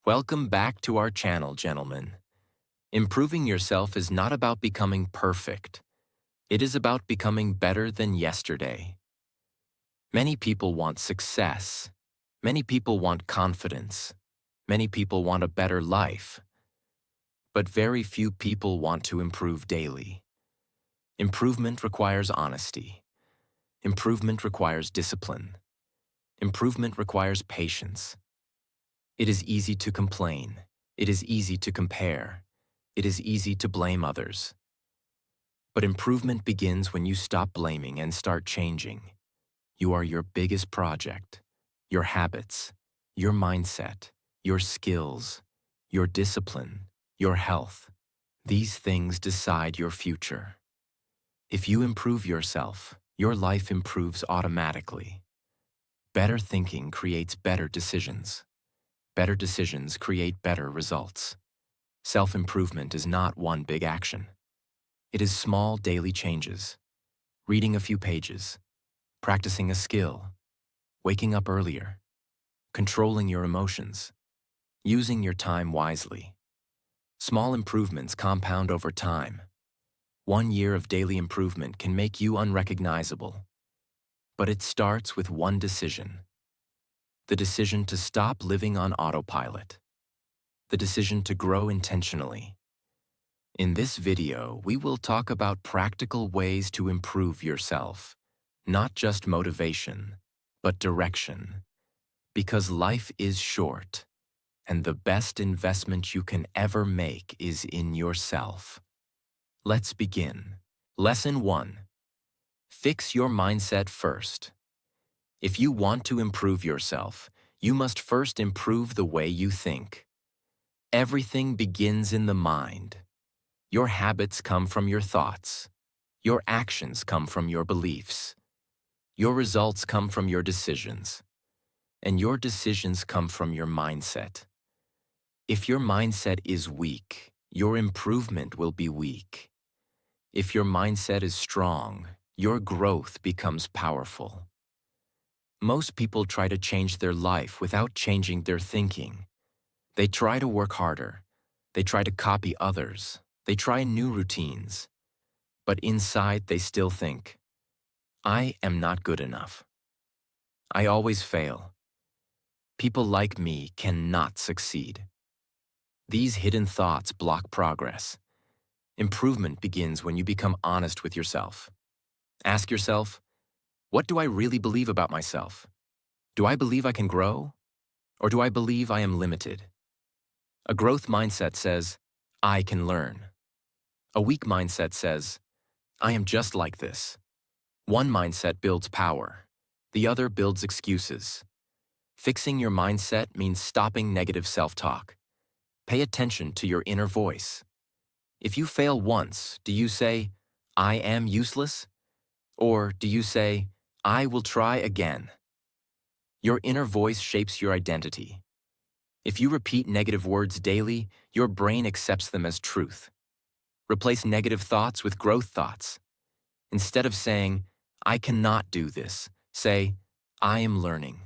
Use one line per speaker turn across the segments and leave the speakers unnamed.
Welcome back to our channel, gentlemen. Improving yourself is not about becoming perfect. It is about becoming better than yesterday. Many people want success. Many people want confidence. Many people want a better life. But very few people want to improve daily. Improvement requires honesty. Improvement requires discipline. Improvement requires patience. It is easy to complain. It is easy to compare. It is easy to blame others. But improvement begins when you stop blaming and start changing. You are your biggest project. Your habits, your mindset, your skills, your discipline, your health. These things decide your future. If you improve yourself, your life improves automatically. Better thinking creates better decisions. Better decisions create better results. Self-improvement is not one big action. It is small daily changes. Reading a few pages, practicing a skill, waking up earlier, controlling your emotions, using your time wisely. Small improvements compound over time. 1 year of daily improvement can make you unrecognizable. But it starts with one decision. The decision to stop living on autopilot. The decision to grow intentionally. In this video, we will talk about practical ways to improve yourself, not just motivation, but direction. Because life is short, and the best investment you can ever make is in yourself. Let's begin. Lesson 1. Fix your mindset first. If you want to improve yourself, you must first improve the way you think. Everything begins in the mind. Your habits come from your thoughts. Your actions come from your beliefs. Your results come from your decisions. And your decisions come from your mindset. If your mindset is weak, your improvement will be weak. If your mindset is strong, your growth becomes powerful. Most people try to change their life without changing their thinking. They try to work harder. They try to copy others. They try new routines. But inside they still think, I am not good enough. I always fail. People like me cannot succeed. These hidden thoughts block progress. Improvement begins when you become honest with yourself. Ask yourself, what do I really believe about myself? Do I believe I can grow? Or do I believe I am limited? A growth mindset says, I can learn. A weak mindset says, I am just like this. One mindset builds power. The other builds excuses. Fixing your mindset means stopping negative self-talk. Pay attention to your inner voice. If you fail once, do you say, I am useless? Or do you say, I will try again? Your inner voice shapes your identity. If you repeat negative words daily, your brain accepts them as truth. Replace negative thoughts with growth thoughts. Instead of saying, I cannot do this, say, I am learning.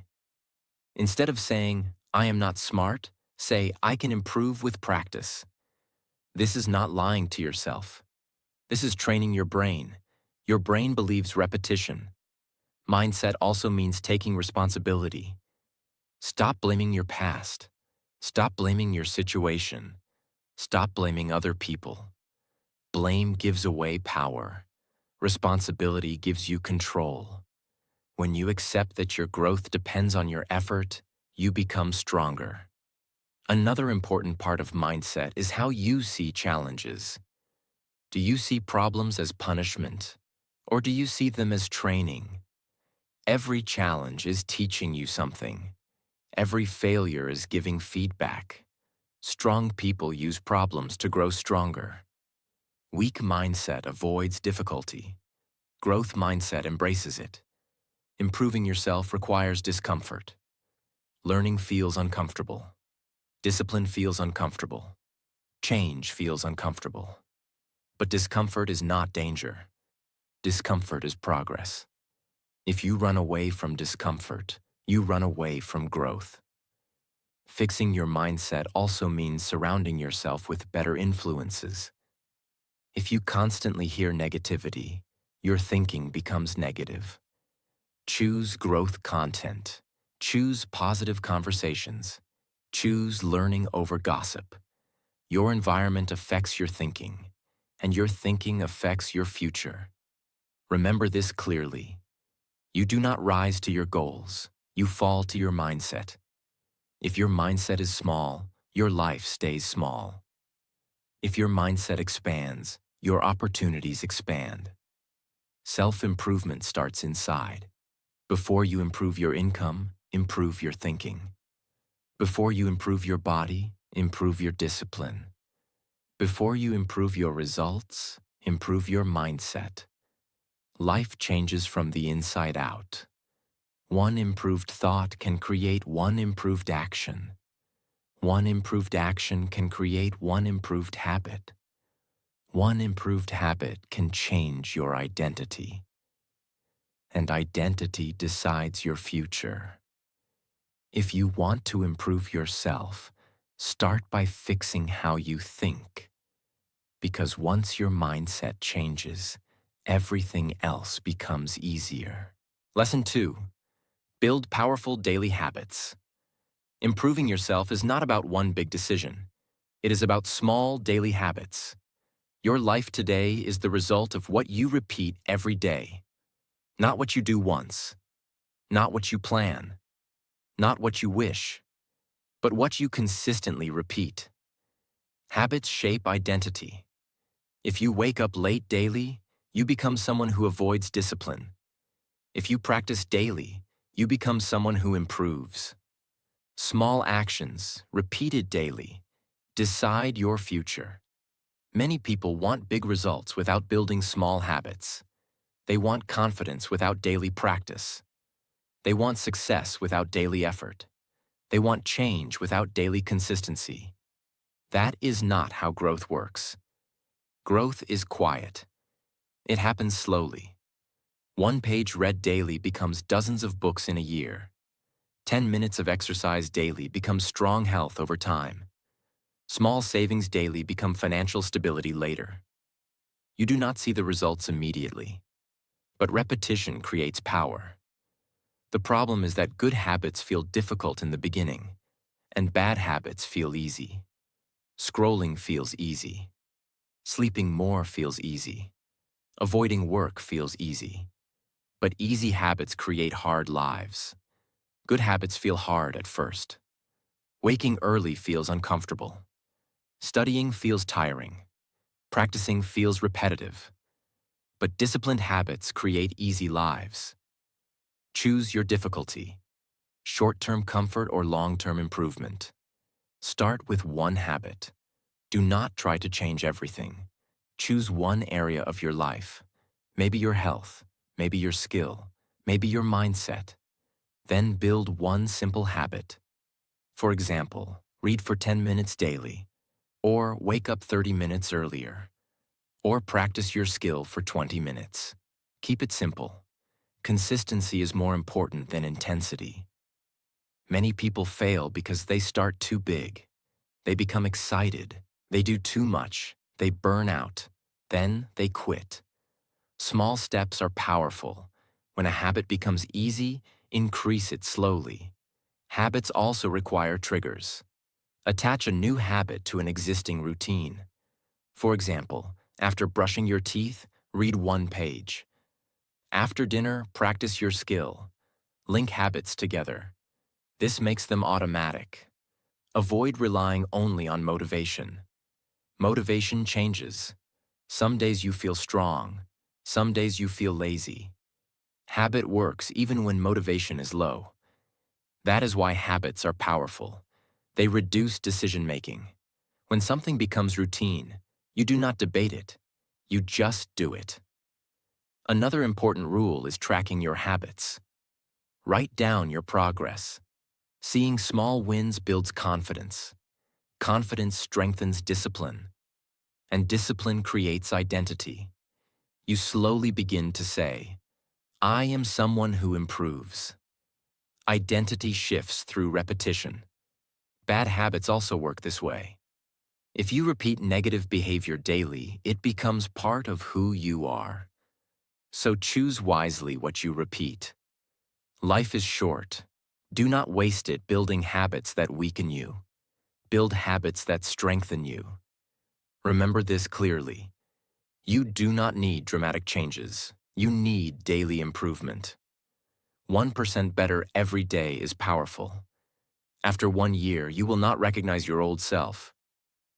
Instead of saying, I am not smart, say, I can improve with practice. This is not lying to yourself. This is training your brain. Your brain believes repetition. Mindset also means taking responsibility. Stop blaming your past. Stop blaming your situation. Stop blaming other people. Blame gives away power. Responsibility gives you control. When you accept that your growth depends on your effort, you become stronger. Another important part of mindset is how you see challenges. Do you see problems as punishment, or do you see them as training? Every challenge is teaching you something. Every failure is giving feedback. Strong people use problems to grow stronger. Weak mindset avoids difficulty. Growth mindset embraces it. Improving yourself requires discomfort. Learning feels uncomfortable. Discipline feels uncomfortable. Change feels uncomfortable. But discomfort is not danger. Discomfort is progress. If you run away from discomfort, you run away from growth. Fixing your mindset also means surrounding yourself with better influences. If you constantly hear negativity, your thinking becomes negative. Choose growth content. Choose positive conversations. Choose learning over gossip. Your environment affects your thinking, and your thinking affects your future. Remember this clearly. You do not rise to your goals. You fall to your mindset. If your mindset is small, your life stays small. If your mindset expands, your opportunities expand. Self-improvement starts inside. Before you improve your income, improve your thinking. Before you improve your body, improve your discipline. Before you improve your results, improve your mindset. Life changes from the inside out. One improved thought can create one improved action. One improved action can create one improved habit. One improved habit can change your identity. And identity decides your future. If you want to improve yourself, start by fixing how you think. Because once your mindset changes, everything else becomes easier. Lesson 2. Build powerful daily habits. Improving yourself is not about one big decision. It is about small daily habits. Your life today is the result of what you repeat every day. Not what you do once. Not what you plan. Not what you wish. But what you consistently repeat. Habits shape identity. If you wake up late daily, you become someone who avoids discipline. If you practice daily, you become someone who improves. Small actions, repeated daily, decide your future. Many people want big results without building small habits. They want confidence without daily practice. They want success without daily effort. They want change without daily consistency. That is not how growth works. Growth is quiet. It happens slowly. One page read daily becomes dozens of books in a year. 10 minutes of exercise daily becomes strong health over time. Small savings daily become financial stability later. You do not see the results immediately. But repetition creates power. The problem is that good habits feel difficult in the beginning, and bad habits feel easy. Scrolling feels easy. Sleeping more feels easy. Avoiding work feels easy. But easy habits create hard lives. Good habits feel hard at first. Waking early feels uncomfortable. Studying feels tiring. Practicing feels repetitive. But disciplined habits create easy lives. Choose your difficulty. Short-term comfort or long-term improvement. Start with one habit. Do not try to change everything. Choose one area of your life. Maybe your health, maybe your skill, maybe your mindset. Then build one simple habit. For example, read for 10 minutes daily, or wake up 30 minutes earlier, or practice your skill for 20 minutes. Keep it simple. Consistency is more important than intensity. Many people fail because they start too big. They become excited. They do too much. They burn out. Then they quit. Small steps are powerful. When a habit becomes easy, increase it slowly. Habits also require triggers. Attach a new habit to an existing routine. For example, after brushing your teeth, read one page. After dinner, practice your skill. Link habits together. This makes them automatic. Avoid relying only on motivation. Motivation changes. Some days you feel strong. Some days you feel lazy. Habit works even when motivation is low. That is why habits are powerful. They reduce decision-making. When something becomes routine, you do not debate it. You just do it. Another important rule is tracking your habits. Write down your progress. Seeing small wins builds confidence. Confidence strengthens discipline. And discipline creates identity. You slowly begin to say, I am someone who improves. Identity shifts through repetition. Bad habits also work this way. If you repeat negative behavior daily, it becomes part of who you are. So choose wisely what you repeat. Life is short. Do not waste it building habits that weaken you. Build habits that strengthen you. Remember this clearly. You do not need dramatic changes. You need daily improvement. 1% better every day is powerful. After 1 year, you will not recognize your old self.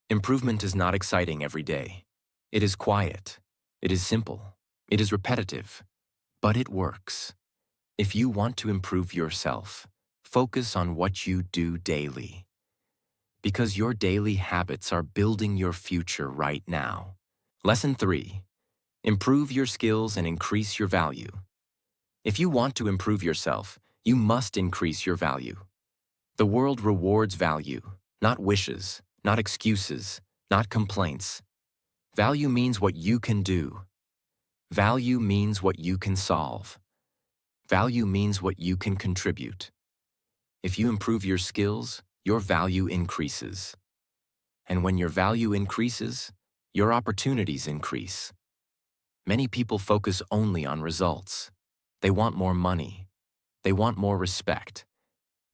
Improvement is not exciting every day. It is quiet. It is simple. It is repetitive. But it works. If you want to improve yourself, focus on what you do daily. Because your daily habits are building your future right now. Lesson 3. Improve your skills and increase your value. If you want to improve yourself, you must increase your value. The world rewards value, not wishes, not excuses, not complaints. Value means what you can do. Value means what you can solve. Value means what you can contribute. If you improve your skills, your value increases. And when your value increases, your opportunities increase. Many people focus only on results. They want more money. They want more respect.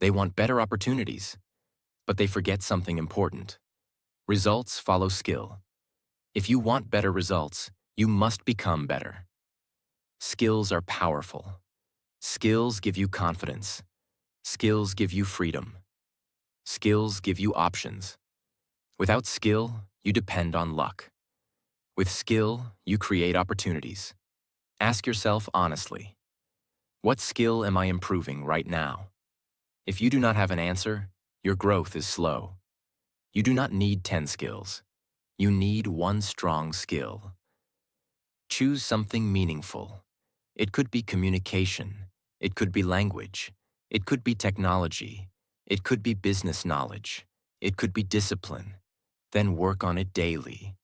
They want better opportunities. But they forget something important. Results follow skill. If you want better results, you must become better. Skills are powerful. Skills give you confidence. Skills give you freedom. Skills give you options. Without skill, you depend on luck. With skill, you create opportunities. Ask yourself honestly, what skill am I improving right now? If you do not have an answer, your growth is slow. You do not need 10 skills. You need one strong skill. Choose something meaningful. It could be communication. It could be language. It could be technology. It could be business knowledge. It could be discipline. Then work on it daily.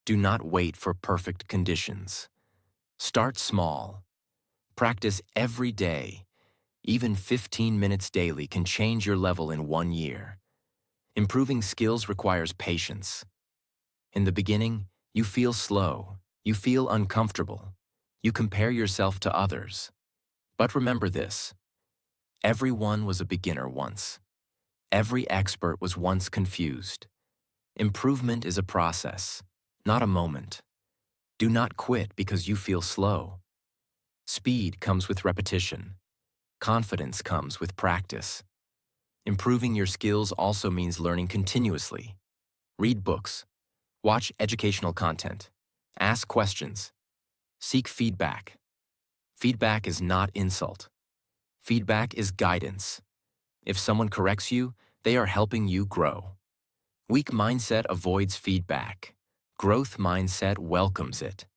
Do not wait for perfect conditions. Start small. Practice every day. Even 15 minutes daily can change your level in 1 year. Improving skills requires patience. In the beginning, you feel slow. You feel uncomfortable. You compare yourself to others. But remember this. Everyone was a beginner once. Every expert was once confused. Improvement is a process, not a moment. Do not quit because you feel slow. Speed comes with repetition. Confidence comes with practice. Improving your skills also means learning continuously. Read books. Watch educational content. Ask questions. Seek feedback. Feedback is not insult. Feedback is guidance. If someone corrects you, they are helping you grow. Weak mindset avoids feedback. Growth mindset welcomes it.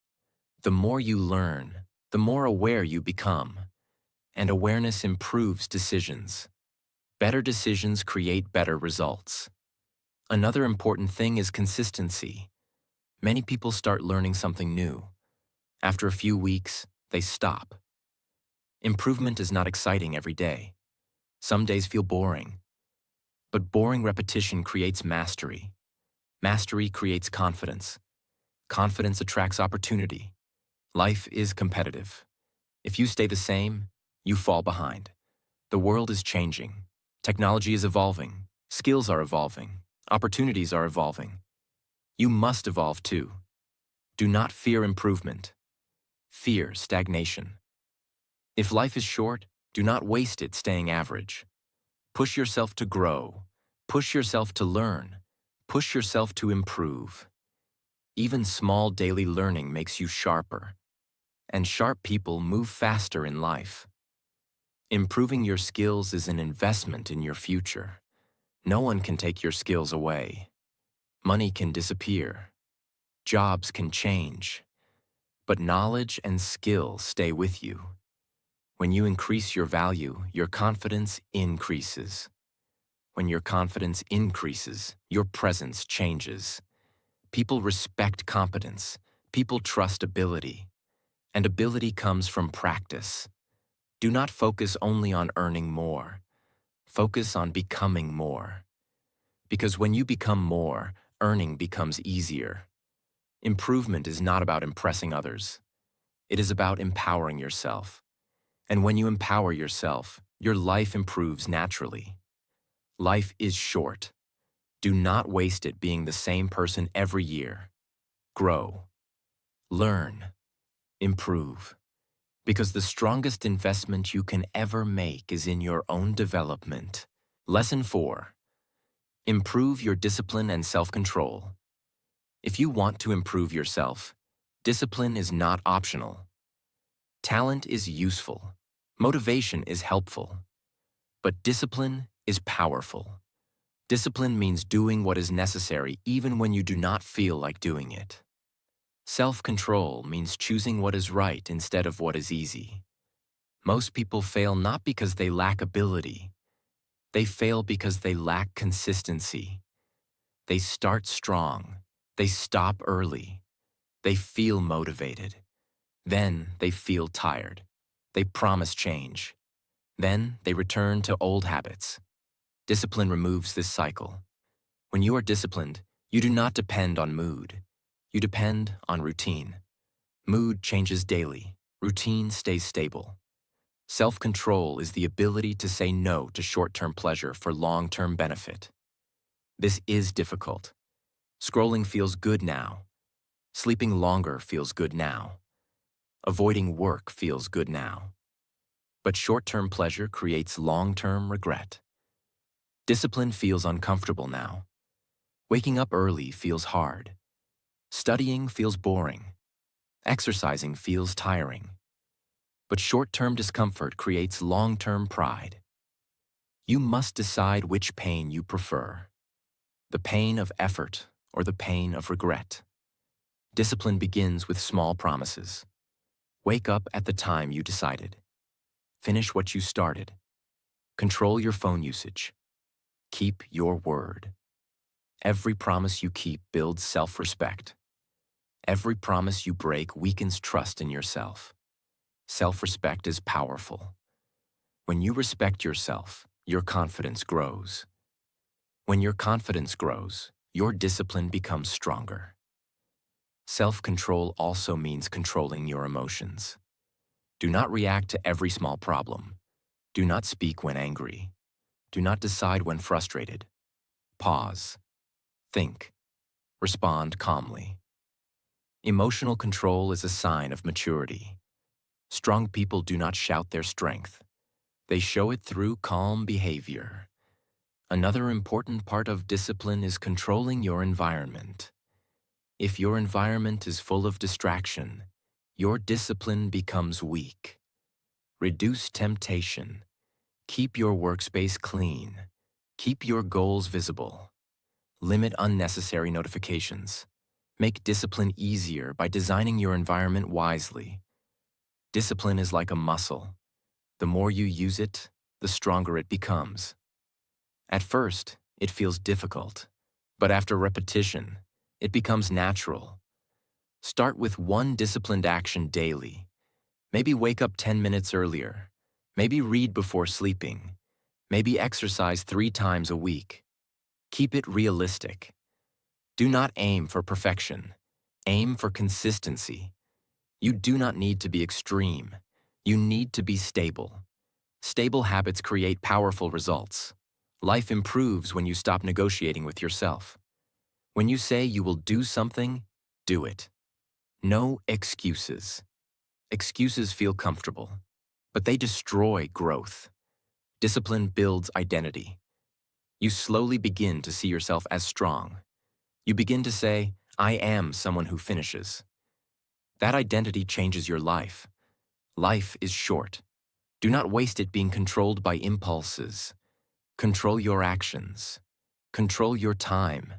The more you learn, the more aware you become. And awareness improves decisions. Better decisions create better results. Another important thing is consistency. Many people start learning something new. After a few weeks, they stop. Improvement is not exciting every day. Some days feel boring. But boring repetition creates mastery. Mastery creates confidence. Confidence attracts opportunity. Life is competitive. If you stay the same, you fall behind. The world is changing. Technology is evolving. Skills are evolving. Opportunities are evolving. You must evolve too. Do not fear improvement. Fear stagnation. If life is short, do not waste it staying average. Push yourself to grow. Push yourself to learn. Push yourself to improve. Even small daily learning makes you sharper. And sharp people move faster in life. Improving your skills is an investment in your future. No one can take your skills away. Money can disappear. Jobs can change. But knowledge and skill stay with you. When you increase your value, your confidence increases. When your confidence increases, your presence changes. People respect competence. People trust ability. And ability comes from practice. Do not focus only on earning more. Focus on becoming more. Because when you become more, earning becomes easier. Improvement is not about impressing others. It is about empowering yourself. And when you empower yourself, your life improves naturally. Life is short. Do not waste it being the same person every year. Grow. Learn. Improve. Because the strongest investment you can ever make is in your own development. Lesson 4. Improve your discipline and self-control. If you want to improve yourself, discipline is not optional. Talent is useful. Motivation is helpful. But discipline is powerful. Discipline means doing what is necessary even when you do not feel like doing it. Self-control means choosing what is right instead of what is easy. Most people fail not because they lack ability. They fail because they lack consistency. They start strong. They stop early. They feel motivated. Then they feel tired. They promise change. Then they return to old habits. Discipline removes this cycle. When you are disciplined, you do not depend on mood. You depend on routine. Mood changes daily. Routine stays stable. Self-control is the ability to say no to short-term pleasure for long-term benefit. This is difficult. Scrolling feels good now. Sleeping longer feels good now. Avoiding work feels good now. But short-term pleasure creates long-term regret. Discipline feels uncomfortable now. Waking up early feels hard. Studying feels boring. Exercising feels tiring. But short-term discomfort creates long-term pride. You must decide which pain you prefer. The pain of effort or the pain of regret. Discipline begins with small promises. Wake up at the time you decided. Finish what you started. Control your phone usage. Keep your word. Every promise you keep builds self-respect. Every promise you break weakens trust in yourself. Self-respect is powerful. When you respect yourself, your confidence grows. When your confidence grows, your discipline becomes stronger. Self-control also means controlling your emotions. Do not react to every small problem. Do not speak when angry. Do not decide when frustrated. Pause. Think. Respond calmly. Emotional control is a sign of maturity. Strong people do not shout their strength. They show it through calm behavior. Another important part of discipline is controlling your environment. If your environment is full of distraction, your discipline becomes weak. Reduce temptation. Keep your workspace clean. Keep your goals visible. Limit unnecessary notifications. Make discipline easier by designing your environment wisely. Discipline is like a muscle. The more you use it, the stronger it becomes. At first, it feels difficult, but after repetition, it becomes natural. Start with one disciplined action daily. Maybe wake up 10 minutes earlier. Maybe read before sleeping. Maybe exercise 3 times a week. Keep it realistic. Do not aim for perfection. Aim for consistency. You do not need to be extreme. You need to be stable. Stable habits create powerful results. Life improves when you stop negotiating with yourself. When you say you will do something, do it. No excuses. Excuses feel comfortable, but they destroy growth. Discipline builds identity. You slowly begin to see yourself as strong. You begin to say, I am someone who finishes. That identity changes your life. Life is short. Do not waste it being controlled by impulses. Control your actions. Control your time.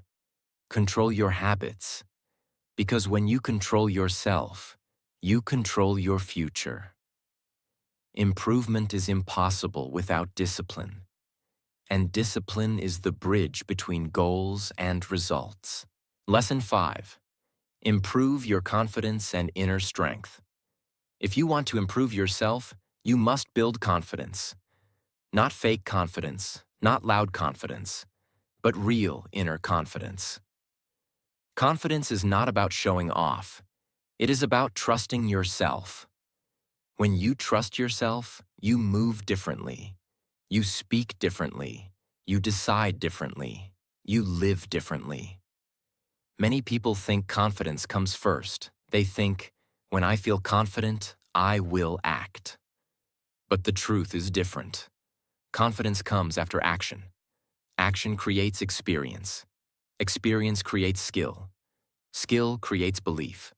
Control your habits. Because when you control yourself, you control your future. Improvement is impossible without discipline. And discipline is the bridge between goals and results. Lesson 5. Improve your confidence and inner strength. If you want to improve yourself, you must build confidence. Not fake confidence, not loud confidence, but real inner confidence. Confidence is not about showing off. It is about trusting yourself. When you trust yourself, you move differently. You speak differently. You decide differently. You live differently. Many people think confidence comes first. They think, when I feel confident, I will act. But the truth is different. Confidence comes after action. Action creates experience. Experience creates skill. Skill creates belief.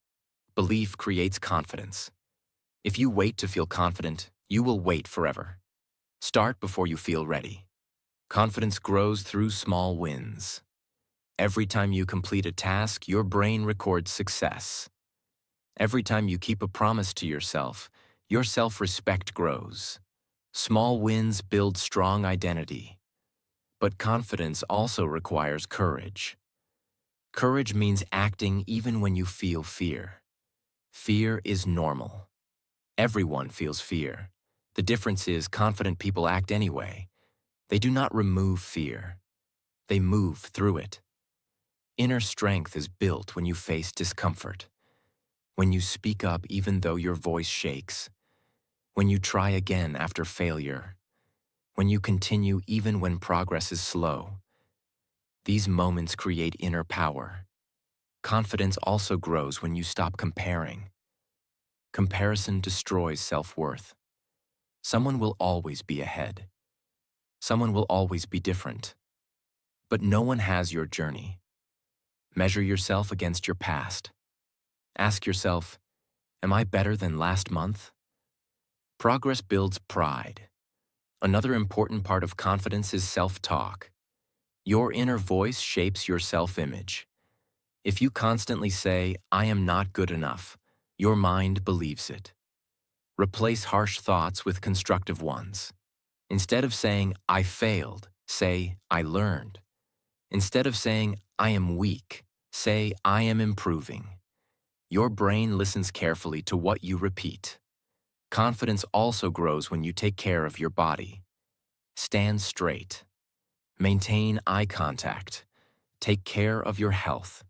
Belief creates confidence. If you wait to feel confident, you will wait forever. Start before you feel ready. Confidence grows through small wins. Every time you complete a task, your brain records success. Every time you keep a promise to yourself, your self-respect grows. Small wins build strong identity. But confidence also requires courage. Courage means acting even when you feel fear. Fear is normal. Everyone feels fear. The difference is confident people act anyway. They do not remove fear. They move through it. Inner strength is built when you face discomfort. When you speak up even though your voice shakes. When you try again after failure. When you continue even when progress is slow. These moments create inner power. Confidence also grows when you stop comparing. Comparison destroys self-worth. Someone will always be ahead. Someone will always be different. But no one has your journey. Measure yourself against your past. Ask yourself, am I better than last month? Progress builds pride. Another important part of confidence is self-talk. Your inner voice shapes your self-image. If you constantly say, I am not good enough, your mind believes it. Replace harsh thoughts with constructive ones. Instead of saying, I failed, say, I learned. Instead of saying, I am weak, say, I am improving. Your brain listens carefully to what you repeat. Confidence also grows when you take care of your body. Stand straight. Maintain eye contact. Take care of your health.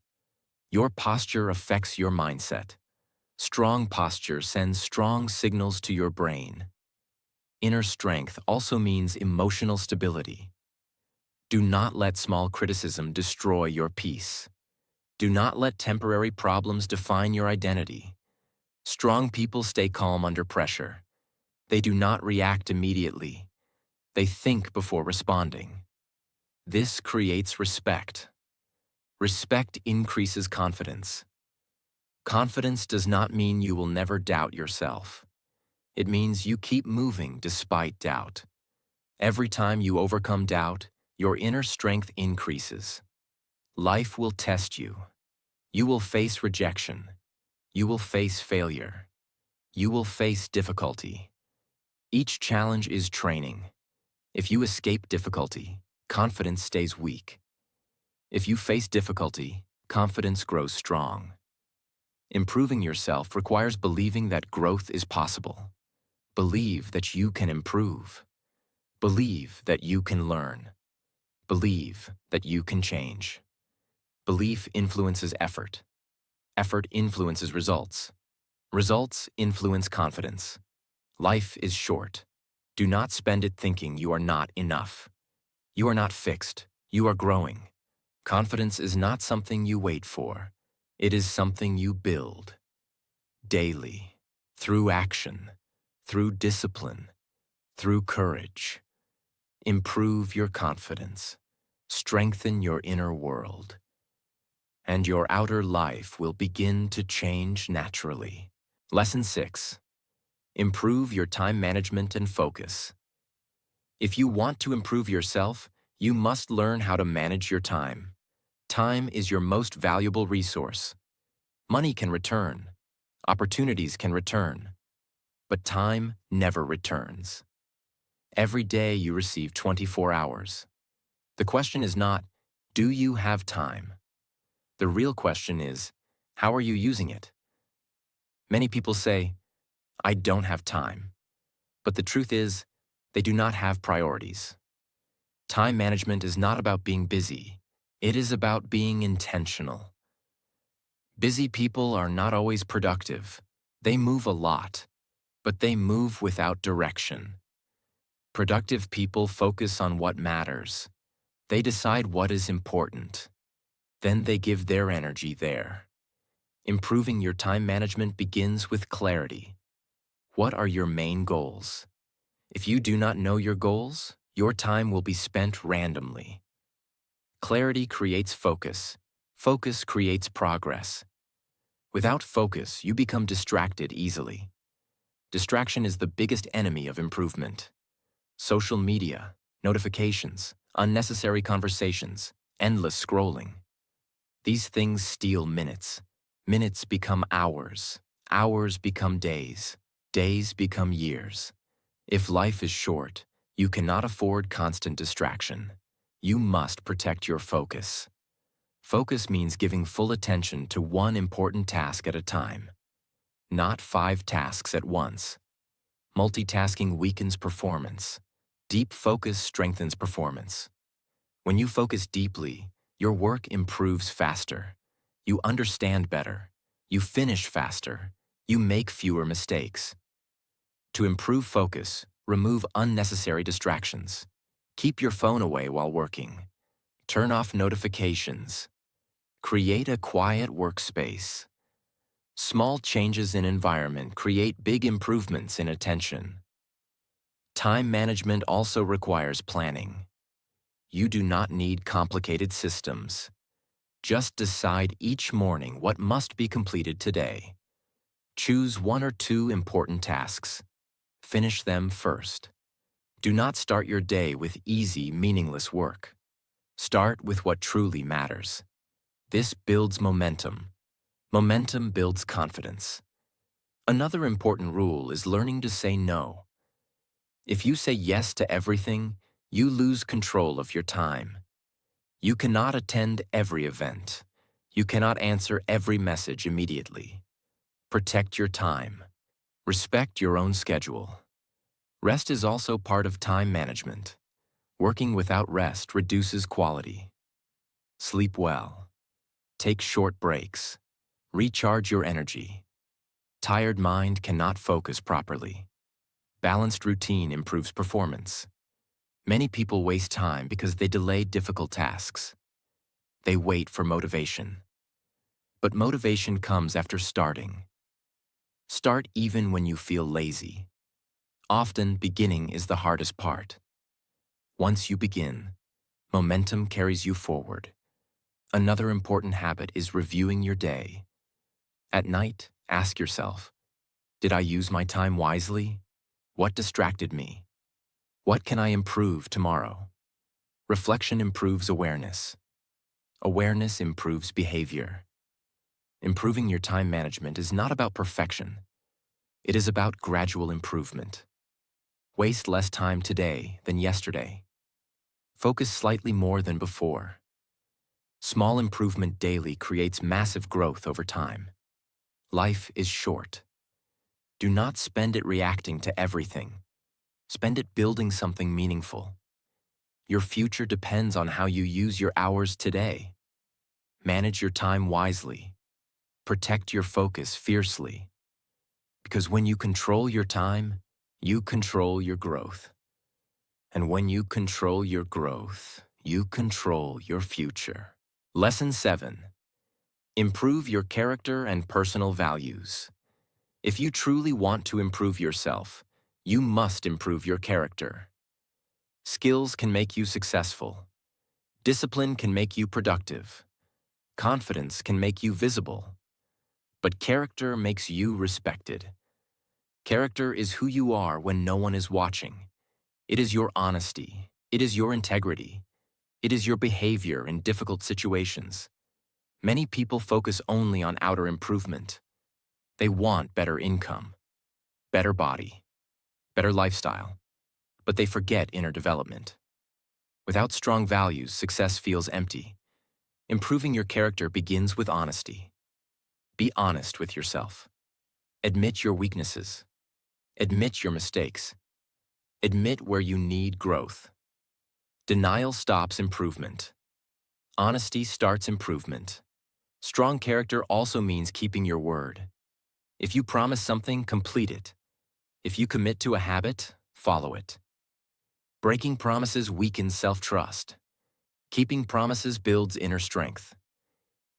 Your posture affects your mindset. Strong posture sends strong signals to your brain. Inner strength also means emotional stability. Do not let small criticism destroy your peace. Do not let temporary problems define your identity. Strong people stay calm under pressure. They do not react immediately. They think before responding. This creates respect. Respect increases confidence. Confidence does not mean you will never doubt yourself. It means you keep moving despite doubt. Every time you overcome doubt, your inner strength increases. Life will test you. You will face rejection. You will face failure. You will face difficulty. Each challenge is training. If you escape difficulty, confidence stays weak. If you face difficulty, confidence grows strong. Improving yourself requires believing that growth is possible. Believe that you can improve. Believe that you can learn. Believe that you can change. Belief influences effort. Effort influences results. Results influence confidence. Life is short. Do not spend it thinking you are not enough. You are not fixed. You are growing. Confidence is not something you wait for. It is something you build. Daily. Through action. Through discipline. Through courage. Improve your confidence. Strengthen your inner world. And your outer life will begin to change naturally. Lesson 6. Improve your time management and focus. If you want to improve yourself, you must learn how to manage your time. Time is your most valuable resource. Money can return. Opportunities can return. But time never returns. Every day you receive 24 hours. The question is not, do you have time? The real question is, how are you using it? Many people say, I don't have time. But the truth is, they do not have priorities. Time management is not about being busy. It is about being intentional. Busy people are not always productive. They move a lot, but they move without direction. Productive people focus on what matters. They decide what is important. Then they give their energy there. Improving your time management begins with clarity. What are your main goals? If you do not know your goals, your time will be spent randomly. Clarity creates focus. Focus creates progress. Without focus, you become distracted easily. Distraction is the biggest enemy of improvement. Social media, notifications, unnecessary conversations, endless scrolling. These things steal minutes. Minutes become hours. Hours become days. Days become years. If life is short, you cannot afford constant distraction. You must protect your focus. Focus means giving full attention to one important task at a time, not 5 tasks at once. Multitasking weakens performance. Deep focus strengthens performance. When you focus deeply, your work improves faster. You understand better. You finish faster. You make fewer mistakes. To improve focus, remove unnecessary distractions. Keep your phone away while working. Turn off notifications. Create a quiet workspace. Small changes in environment create big improvements in attention. Time management also requires planning. You do not need complicated systems. Just decide each morning what must be completed today. Choose 1 or 2 important tasks. Finish them first. Do not start your day with easy, meaningless work. Start with what truly matters. This builds momentum. Momentum builds confidence. Another important rule is learning to say no. If you say yes to everything, you lose control of your time. You cannot attend every event. You cannot answer every message immediately. Protect your time. Respect your own schedule. Rest is also part of time management. Working without rest reduces quality. Sleep well. Take short breaks. Recharge your energy. Tired mind cannot focus properly. Balanced routine improves performance. Many people waste time because they delay difficult tasks. They wait for motivation. But motivation comes after starting. Start even when you feel lazy. Often, beginning is the hardest part. Once you begin, momentum carries you forward. Another important habit is reviewing your day. At night, ask yourself, did I use my time wisely? What distracted me? What can I improve tomorrow? Reflection improves awareness. Awareness improves behavior. Improving your time management is not about perfection. It is about gradual improvement. Waste less time today than yesterday. Focus slightly more than before. Small improvement daily creates massive growth over time. Life is short. Do not spend it reacting to everything. Spend it building something meaningful. Your future depends on how you use your hours today. Manage your time wisely. Protect your focus fiercely. Because when you control your time, you control your growth. And when you control your growth, you control your future. Lesson 7. Improve your character and personal values. If you truly want to improve yourself, you must improve your character. Skills can make you successful. Discipline can make you productive. Confidence can make you visible. But character makes you respected. Character is who you are when no one is watching. It is your honesty. It is your integrity. It is your behavior in difficult situations. Many people focus only on outer improvement. They want better income, better body, better lifestyle, but they forget inner development. Without strong values, success feels empty. Improving your character begins with honesty. Be honest with yourself. Admit your weaknesses. Admit your mistakes. Admit where you need growth. Denial stops improvement. Honesty starts improvement. Strong character also means keeping your word. If you promise something, complete it. If you commit to a habit, follow it. Breaking promises weakens self-trust. Keeping promises builds inner strength.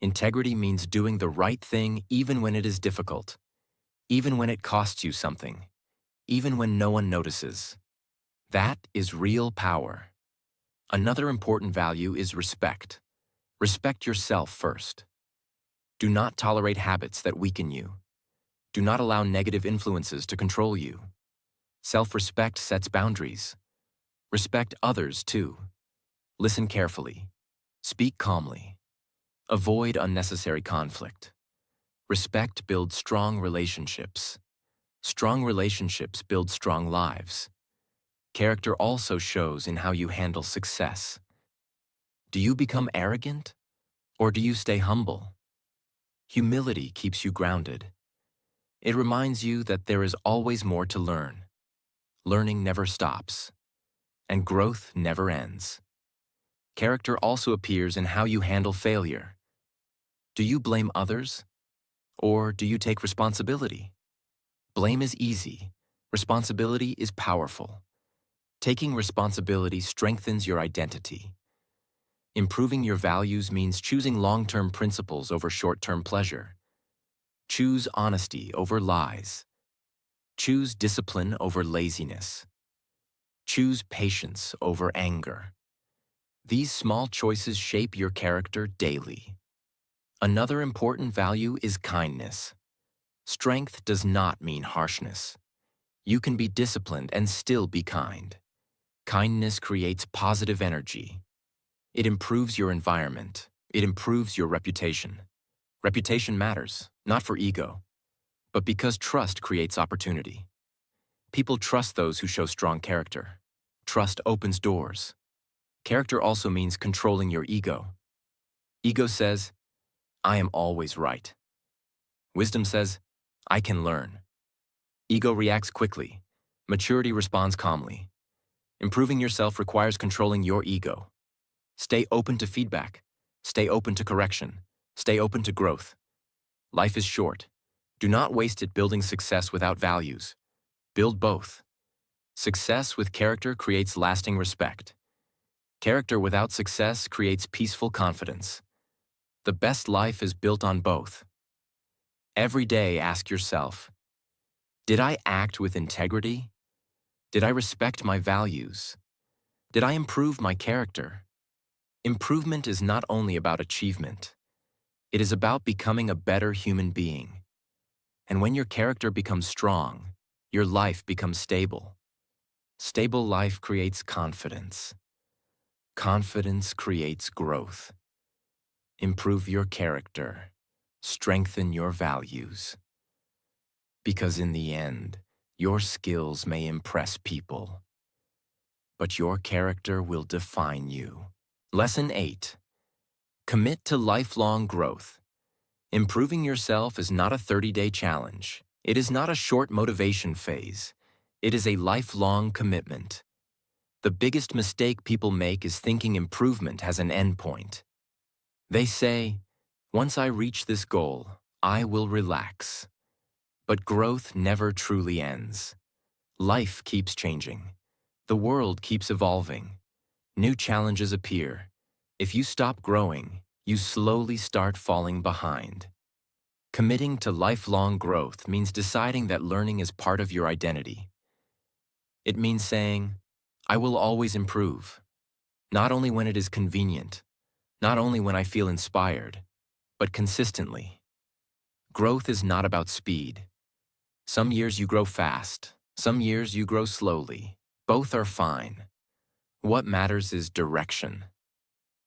Integrity means doing the right thing even when it is difficult, even when it costs you something, even when no one notices. That is real power. Another important value is respect. Respect yourself first. Do not tolerate habits that weaken you. Do not allow negative influences to control you. Self-respect sets boundaries. Respect others too. Listen carefully. Speak calmly. Avoid unnecessary conflict. Respect builds strong relationships. Strong relationships build strong lives. Character also shows in how you handle success. Do you become arrogant, or do you stay humble? Humility keeps you grounded. It reminds you that there is always more to learn. Learning never stops, and growth never ends. Character also appears in how you handle failure. Do you blame others, or do you take responsibility? Blame is easy. Responsibility is powerful. Taking responsibility strengthens your identity. Improving your values means choosing long-term principles over short-term pleasure. Choose honesty over lies. Choose discipline over laziness. Choose patience over anger. These small choices shape your character daily. Another important value is kindness. Strength does not mean harshness. You can be disciplined and still be kind. Kindness creates positive energy. It improves your environment. It improves your reputation. Reputation matters, not for ego, but because trust creates opportunity. People trust those who show strong character. Trust opens doors. Character also means controlling your ego. Ego says, I am always right. Wisdom says, I can learn. Ego reacts quickly. Maturity responds calmly. Improving yourself requires controlling your ego. Stay open to feedback. Stay open to correction. Stay open to growth. Life is short. Do not waste it building success without values. Build both. Success with character creates lasting respect. Character without success creates peaceful confidence. The best life is built on both. Every day ask yourself, did I act with integrity? Did I respect my values? Did I improve my character? Improvement is not only about achievement. It is about becoming a better human being. And when your character becomes strong, your life becomes stable. Stable life creates confidence. Confidence creates growth. Improve your character. Strengthen your values. Because in the end, your skills may impress people, but your character will define you. Lesson 8. Commit to lifelong growth. Improving yourself is not a 30-day challenge. It is not a short motivation phase. It is a lifelong commitment. The biggest mistake people make is thinking improvement has an endpoint. They say, once I reach this goal, I will relax. But growth never truly ends. Life keeps changing. The world keeps evolving. New challenges appear. If you stop growing, you slowly start falling behind. Committing to lifelong growth means deciding that learning is part of your identity. It means saying, I will always improve, not only when it is convenient, not only when I feel inspired, but consistently. Growth is not about speed. Some years you grow fast, some years you grow slowly. Both are fine. What matters is direction.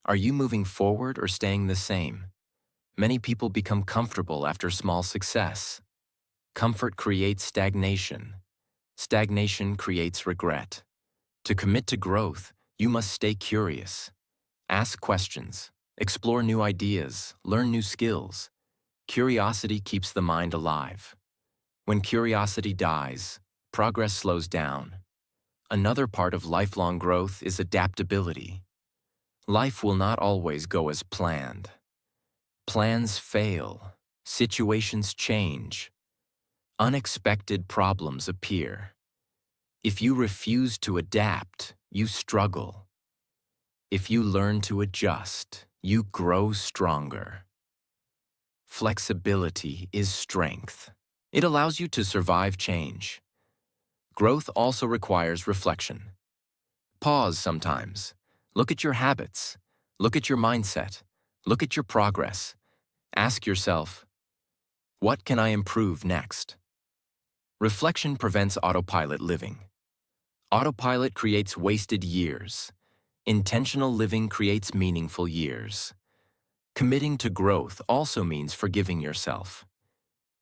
Are you moving forward or staying the same? Many people become comfortable after small success. Comfort creates stagnation. Stagnation creates regret. To commit to growth, you must stay curious. Ask questions, explore new ideas, learn new skills. Curiosity keeps the mind alive. When curiosity dies, progress slows down. Another part of lifelong growth is adaptability. Life will not always go as planned. Plans fail, situations change, unexpected problems appear. If you refuse to adapt, you struggle. If you learn to adjust, you grow stronger. Flexibility is strength. It allows you to survive change. Growth also requires reflection. Pause sometimes. Look at your habits. Look at your mindset. Look at your progress. Ask yourself, what can I improve next? Reflection prevents autopilot living. Autopilot creates wasted years. Intentional living creates meaningful years. Committing to growth also means forgiving yourself.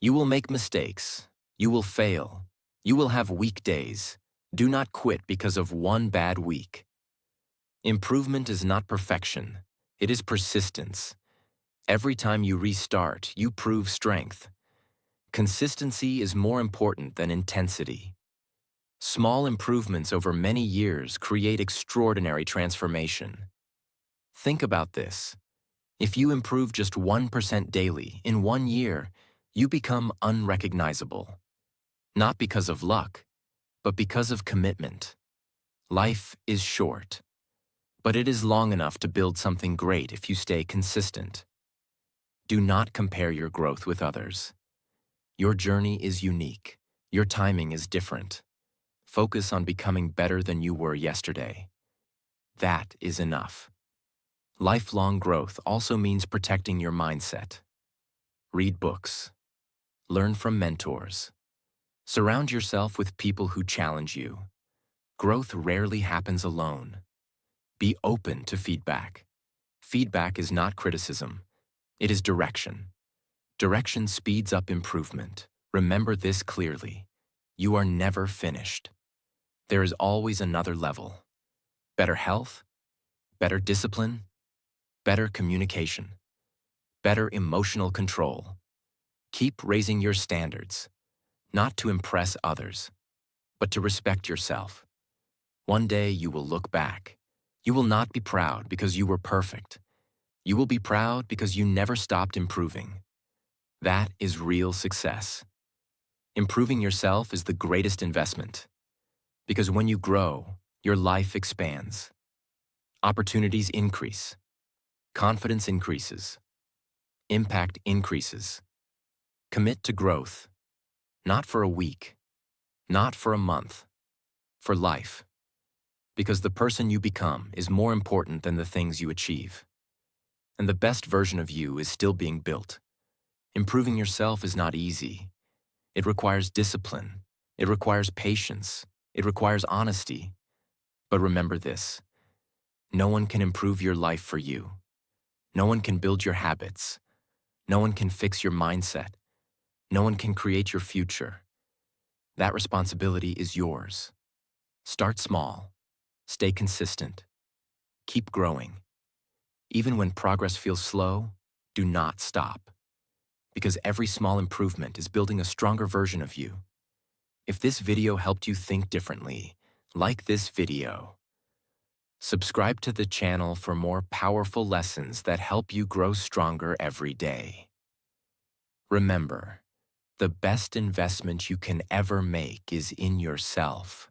You will make mistakes. You will fail. You will have weak days. Do not quit because of one bad week. Improvement is not perfection. It is persistence. Every time you restart, you prove strength. Consistency is more important than intensity. Small improvements over many years create extraordinary transformation. Think about this. If you improve just 1% daily in 1 year, you become unrecognizable. Not because of luck, but because of commitment. Life is short, but it is long enough to build something great if you stay consistent. Do not compare your growth with others. Your journey is unique. Your timing is different. Focus on becoming better than you were yesterday. That is enough. Lifelong growth also means protecting your mindset. Read books. Learn from mentors. Surround yourself with people who challenge you. Growth rarely happens alone. Be open to feedback. Feedback is not criticism. It is direction. Direction speeds up improvement. Remember this clearly. You are never finished. There is always another level. Better health, better discipline, better communication, better emotional control. Keep raising your standards, not to impress others, but to respect yourself. One day you will look back. You will not be proud because you were perfect. You will be proud because you never stopped improving. That is real success. Improving yourself is the greatest investment, because when you grow, your life expands. Opportunities increase. Confidence increases. Impact increases. Commit to growth, not for a week, not for a month, for life. Because the person you become is more important than the things you achieve. And the best version of you is still being built. Improving yourself is not easy. It requires discipline. It requires patience. It requires honesty. But remember this: no one can improve your life for you. No one can build your habits. No one can fix your mindset. No one can create your future. That responsibility is yours. Start small. Stay consistent. Keep growing. Even when progress feels slow, do not stop. Because every small improvement is building a stronger version of you. If this video helped you think differently, like this video. Subscribe to the channel for more powerful lessons that help you grow stronger every day. Remember, the best investment you can ever make is in yourself.